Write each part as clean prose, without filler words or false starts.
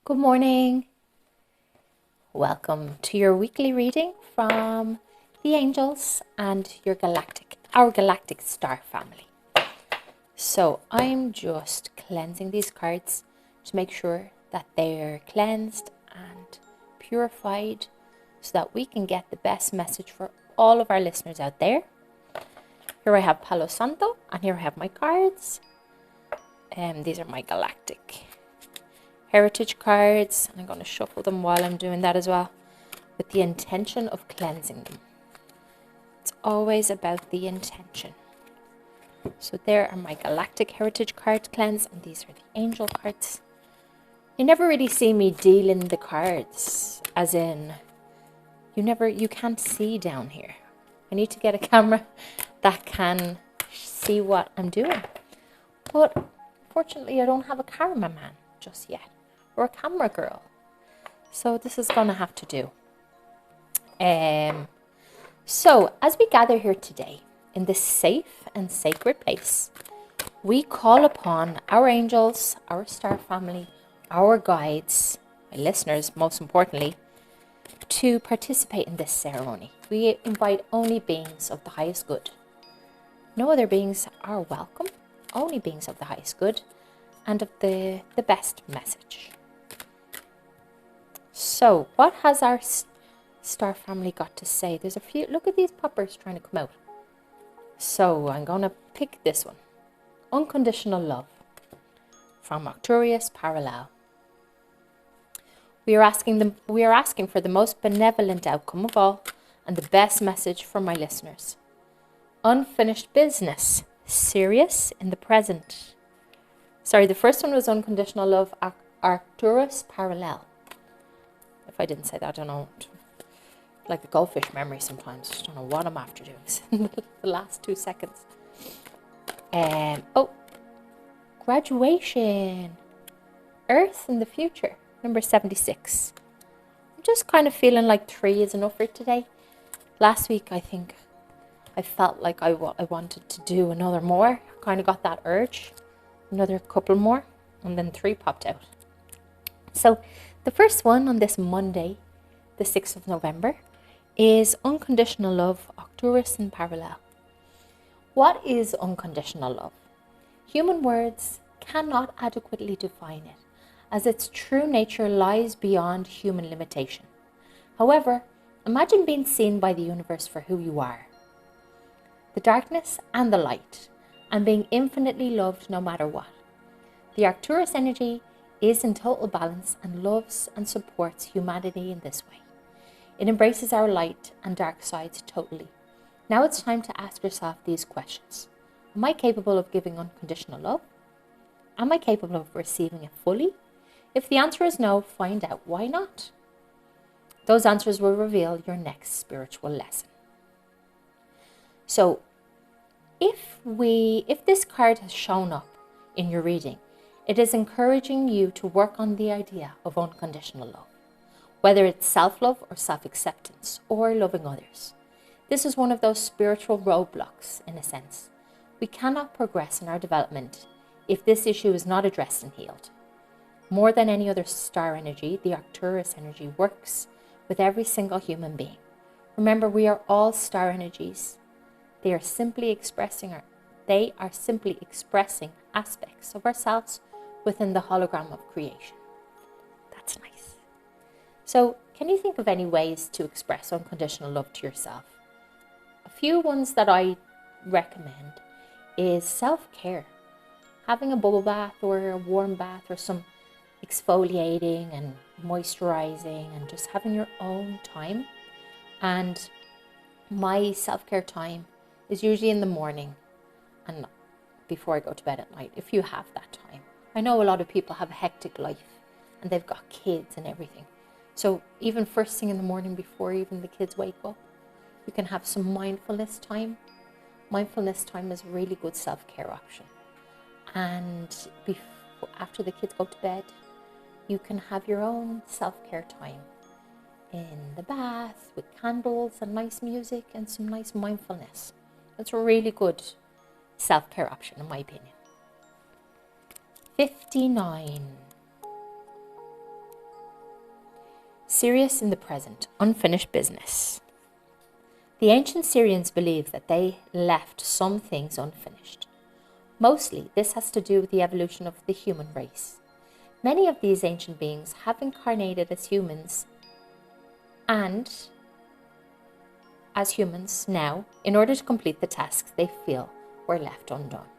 Good morning. Welcome to your weekly reading from the angels and our galactic star family. So I'm just cleansing these cards to make sure that they're cleansed and purified so that we can get the best message for all of our listeners out there. Here I have Palo Santo and here I have my cards. These are my galactic heritage cards, and I'm going to shuffle them while I'm doing that as well, with the intention of cleansing them. It's always about the intention. So there are my galactic heritage cards cleansed, and these are the angel cards. You never really see me dealing the cards, as in you can't see down here. I need to get a camera that can see what I'm doing, but unfortunately I don't have a cameraman just yet, or a camera girl, so this is gonna have to do. So as we gather here today in this safe and sacred place, we call upon our angels, our star family, our guides, my listeners most importantly, to participate in this ceremony. We invite only beings of the highest good. No other beings are welcome, only beings of the highest good and of the best message. So what has our star family got to say? There's a few, look at these poppers trying to come out. So I'm going to pick this one. Unconditional love from Arcturus Parallel. We are asking for the most benevolent outcome of all and the best message for my listeners. Unfinished business, serious in the present. Sorry, the first one was unconditional love, Arcturus Parallel. If I didn't say that, I don't know. Like the goldfish memory sometimes. I don't know what I'm after doing. The last 2 seconds. Graduation. Earth in the future. Number 76. I'm just kind of feeling like 3 is enough for today. Last week, I think I felt like I wanted to do another more. Kind of got that urge. Another couple more. And then 3 popped out. So the first one on this Monday, the 6th of November, is Unconditional Love, Arcturus in Parallel. What is unconditional love? Human words cannot adequately define it, as its true nature lies beyond human limitation. However, imagine being seen by the universe for who you are, the darkness and the light, and being infinitely loved no matter what. The Arcturus energy is in total balance and loves and supports humanity in this way. It embraces our light and dark sides totally. Now it's time to ask yourself these questions. Am I capable of giving unconditional love? Am I capable of receiving it fully? If the answer is no, find out why not. Those answers will reveal your next spiritual lesson. So, if this card has shown up in your reading, it is encouraging you to work on the idea of unconditional love, whether it's self-love or self-acceptance or loving others. This is one of those spiritual roadblocks, in a sense. We cannot progress in our development if this issue is not addressed and healed. More than any other star energy, the Arcturus energy works with every single human being. Remember, we are all star energies. They are simply expressing aspects of ourselves within the hologram of creation. That's nice. So, can you think of any ways to express unconditional love to yourself? A few ones that I recommend is self-care. Having a bubble bath or a warm bath or some exfoliating and moisturizing and just having your own time. And my self-care time is usually in the morning and before I go to bed at night, if you have that time. I know a lot of people have a hectic life and they've got kids and everything. So even first thing in the morning before even the kids wake up, you can have some mindfulness time. Mindfulness time is a really good self-care option. And after the kids go to bed, you can have your own self-care time in the bath with candles and nice music and some nice mindfulness. That's a really good self-care option in my opinion. 59. Serious in the present, unfinished business. The ancient Syrians believed that they left some things unfinished. Mostly, this has to do with the evolution of the human race. Many of these ancient beings have incarnated as humans and as humans now in order to complete the tasks they feel were left undone.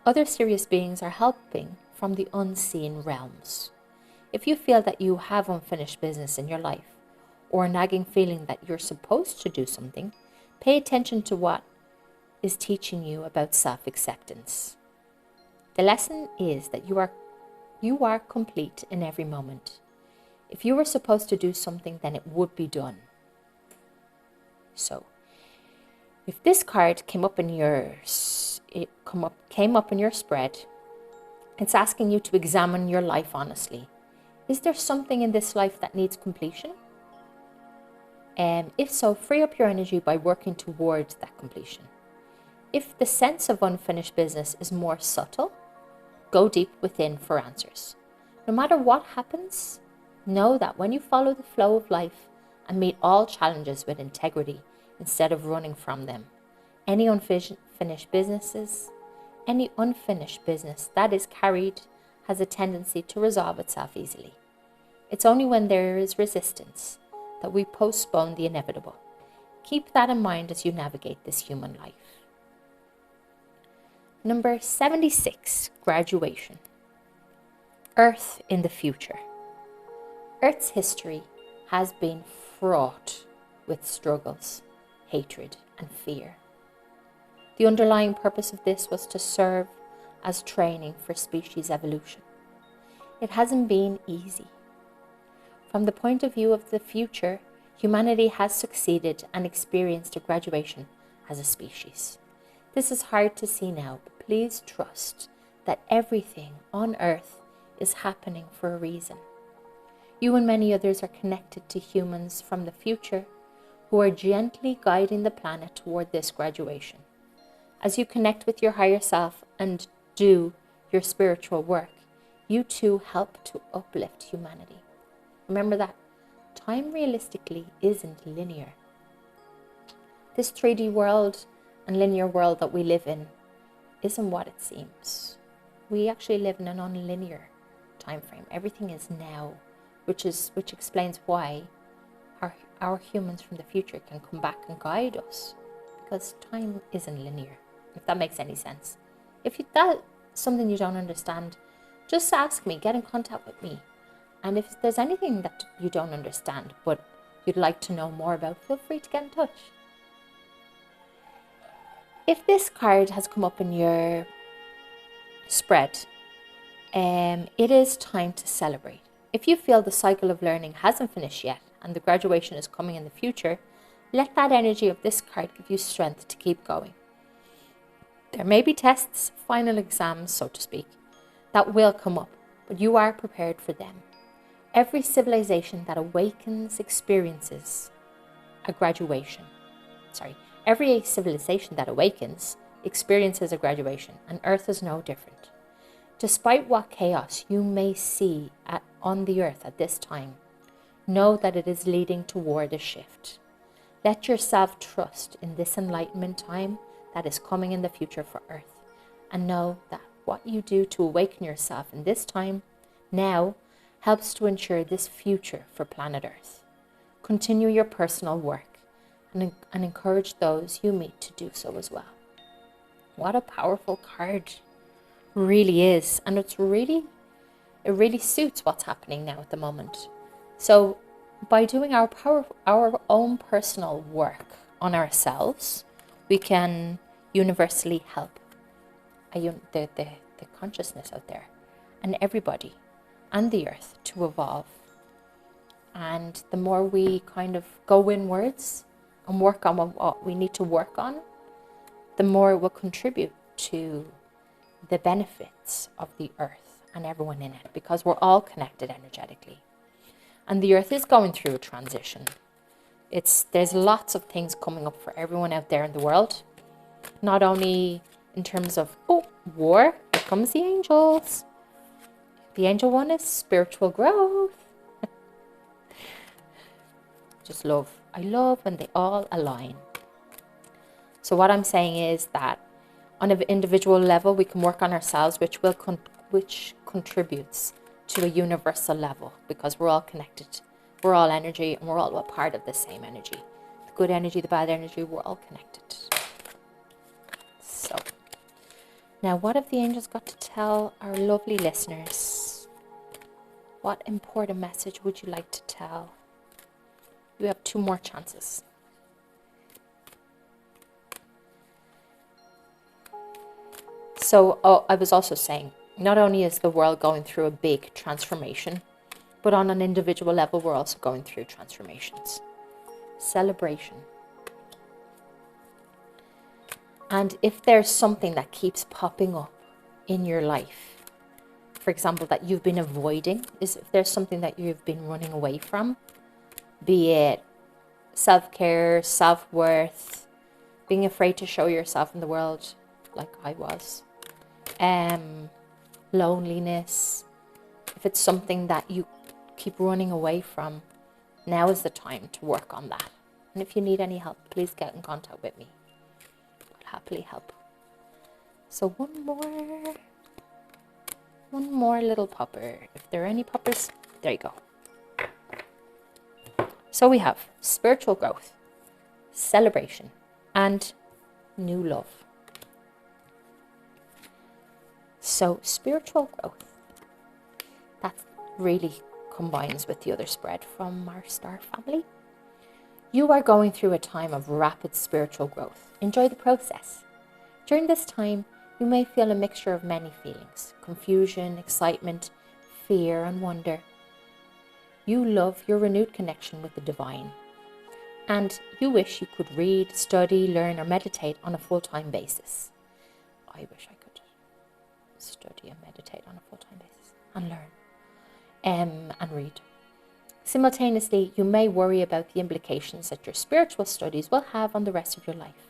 Other serious beings are helping from the unseen realms. If you feel that you have unfinished business in your life, or a nagging feeling that you're supposed to do something, pay attention to what is teaching you about self-acceptance. The lesson is that you are complete in every moment. If you were supposed to do something, then it would be done. So, if this card came up in your spread, it's asking you to examine your life honestly. Is there something in this life that needs completion? If so, free up your energy by working towards that completion. If the sense of unfinished business is more subtle, go deep within for answers. No matter what happens, know that when you follow the flow of life and meet all challenges with integrity instead of running from them, any unfinished business that is carried has a tendency to resolve itself easily. It's only when there is resistance that we postpone the inevitable. Keep that in mind as you navigate this human life. Number 76, graduation. Earth in the future. Earth's history has been fraught with struggles, hatred, and fear. The underlying purpose of this was to serve as training for species evolution. It hasn't been easy. From the point of view of the future, humanity has succeeded and experienced a graduation as a species. This is hard to see now, but please trust that everything on Earth is happening for a reason. You and many others are connected to humans from the future who are gently guiding the planet toward this graduation. As you connect with your higher self and do your spiritual work, you too help to uplift humanity. Remember that time realistically isn't linear. This 3D world and linear world that we live in isn't what it seems. We actually live in a non-linear time frame. Everything is now, which explains why our humans from the future can come back and guide us, because time isn't linear, if that makes any sense. If that's something you don't understand, just ask me, get in contact with me. And if there's anything that you don't understand but you'd like to know more about, feel free to get in touch. If this card has come up in your spread, it is time to celebrate. If you feel the cycle of learning hasn't finished yet and the graduation is coming in the future, let that energy of this card give you strength to keep going. There may be tests, final exams, so to speak, that will come up, but you are prepared for them. Every civilization that awakens experiences a graduation. Every civilization that awakens experiences a graduation, and Earth is no different. Despite what chaos you may see on the Earth at this time, know that it is leading toward a shift. Let yourself trust in this enlightenment time that is coming in the future for Earth, and know that what you do to awaken yourself in this time now helps to ensure this future for planet Earth. Continue your personal work and encourage those you meet to do so as well. What a powerful card really is, and it really suits what's happening now at the moment. So by doing our own personal work on ourselves, we can universally help the consciousness out there and everybody and the Earth to evolve. And the more we kind of go inwards and work on what we need to work on, the more it will contribute to the benefits of the Earth and everyone in it, because we're all connected energetically. And the Earth is going through a transition. There's lots of things coming up for everyone out there in the world, not only in terms of war. Here comes the angels. The angel one is spiritual growth. just love. I love when they all align. So what I'm saying is that on an individual level, we can work on ourselves, which contributes to a universal level, because we're all connected. We're all energy, and we're all a part of the same energy. The good energy, the bad energy, we're all connected. So, now what have the angels got to tell our lovely listeners? What important message would you like to tell? You have 2 more chances. So, I was also saying, not only is the world going through a big transformation, but on an individual level, we're also going through transformations. Celebration. And if there's something that keeps popping up in your life, for example, that you've been avoiding, if there's something that you've been running away from, be it self-care, self-worth, being afraid to show yourself in the world, like I was, loneliness, if it's something that you keep running away from, now is the time to work on that. And if you need any help, please get in contact with me. I'll happily help. So one more little popper. If there are any poppers, there you go. So we have spiritual growth, celebration, and new love. So spiritual growth, that really combines with the other spread from our star family. You are going through a time of rapid spiritual growth. Enjoy the process. During this time, you may feel a mixture of many feelings: confusion, excitement, fear, and wonder. You love your renewed connection with the divine, and you wish you could read, study, learn, or meditate on a full-time basis. I wish I could study and meditate on a full-time basis and learn and read. Simultaneously, you may worry about the implications that your spiritual studies will have on the rest of your life.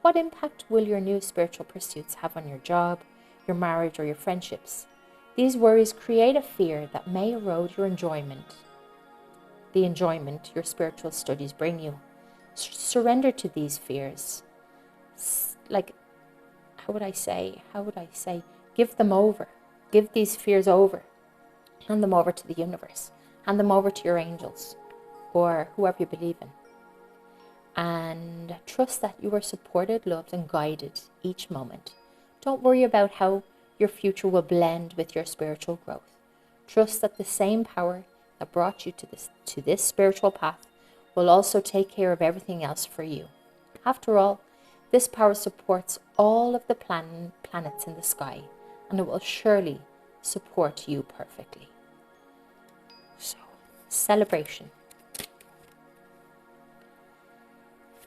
What impact will your new spiritual pursuits have on your job, your marriage, or your friendships? These worries create a fear that may erode your enjoyment, the enjoyment your spiritual studies bring you. Surrender to these fears. How would I say? Give them over. Give these fears over. Hand them over to the universe. Hand them over to your angels or whoever you believe in. And trust that you are supported, loved, and guided each moment. Don't worry about how your future will blend with your spiritual growth. Trust that the same power that brought you to this spiritual path will also take care of everything else for you. After all, this power supports all of the planets in the sky, and it will surely support you perfectly. So, celebration.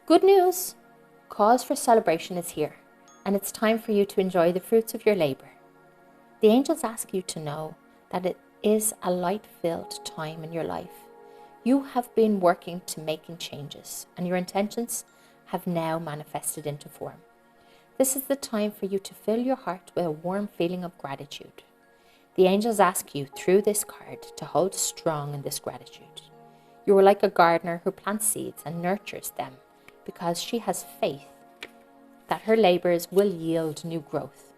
Good news! Cause for celebration is here, and it's time for you to enjoy the fruits of your labor. The angels ask you to know that it is a light-filled time in your life. You have been working to making changes, and your intentions have now manifested into form. This is the time for you to fill your heart with a warm feeling of gratitude. The angels ask you through this card to hold strong in this gratitude. You are like a gardener who plants seeds and nurtures them because she has faith that her labors will yield new growth.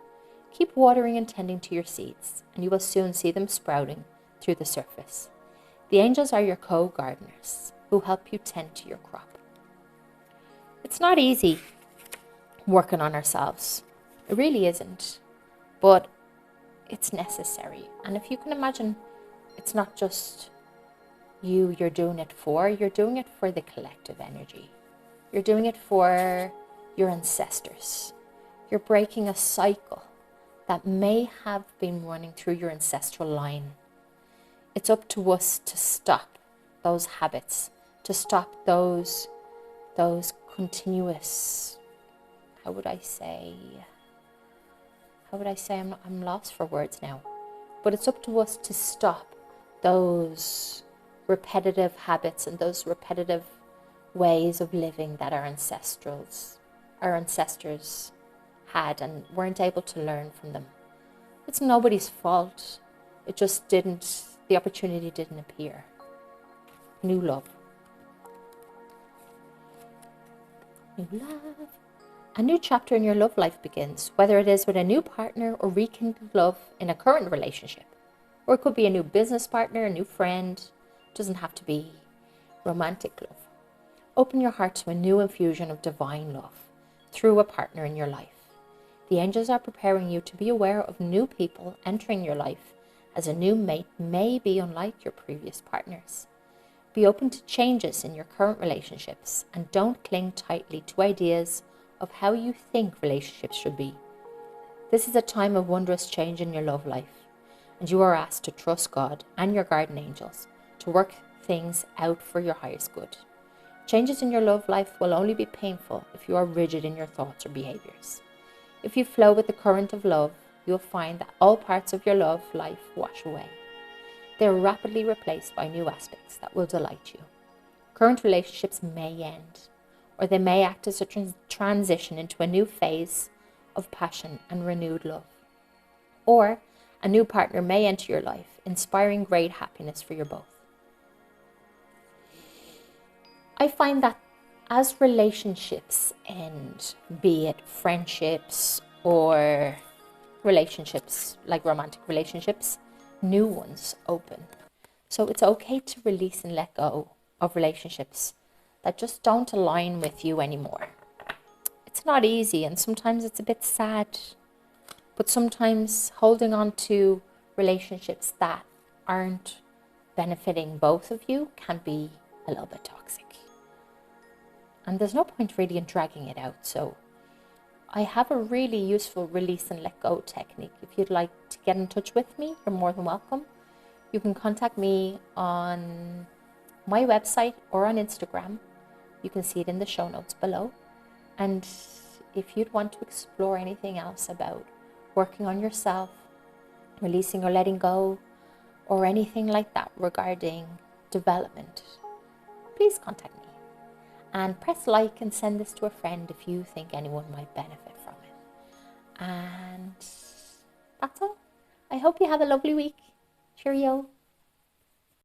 Keep watering and tending to your seeds, and you will soon see them sprouting through the surface. The angels are your co-gardeners who help you tend to your crop. It's not easy working on ourselves. It really isn't. But it's necessary. And if you can imagine, it's not just you're doing it for the collective energy. You're doing it for your ancestors. You're breaking a cycle that may have been running through your ancestral line. It's up to us to stop those habits, to stop those continuous, how would I say, I'm lost for words now. But it's up to us to stop those repetitive habits and those repetitive ways of living that our ancestors had and weren't able to learn from them. It's nobody's fault. The opportunity didn't appear. New love. New love. A new chapter in your love life begins, whether it is with a new partner or rekindled love in a current relationship. Or it could be a new business partner, a new friend. It doesn't have to be romantic love. Open your heart to a new infusion of divine love through a partner in your life. The angels are preparing you to be aware of new people entering your life, as a new mate may be unlike your previous partners. Be open to changes in your current relationships and don't cling tightly to ideas of how you think relationships should be. This is a time of wondrous change in your love life, and you are asked to trust God and your guardian angels to work things out for your highest good. Changes in your love life will only be painful if you are rigid in your thoughts or behaviors. If you flow with the current of love, you'll find that all parts of your love life wash away. They are rapidly replaced by new aspects that will delight you. Current relationships may end, or they may act as a transition into a new phase of passion and renewed love. Or a new partner may enter your life, inspiring great happiness for you both. I find that as relationships end, be it friendships or relationships like romantic relationships, new ones open. So it's okay to release and let go of relationships that just don't align with you anymore. It's not easy and sometimes it's a bit sad, but sometimes holding on to relationships that aren't benefiting both of you can be a little bit toxic. And there's no point really in dragging it out. So I have a really useful release and let go technique. If you'd like to get in touch with me, you're more than welcome. You can contact me on my website or on Instagram. You can see it in the show notes below. And if you'd want to explore anything else about working on yourself, releasing or letting go, or anything like that regarding development, please contact me. And press like and send this to a friend if you think anyone might benefit from it. And that's all. I hope you have a lovely week. Cheerio.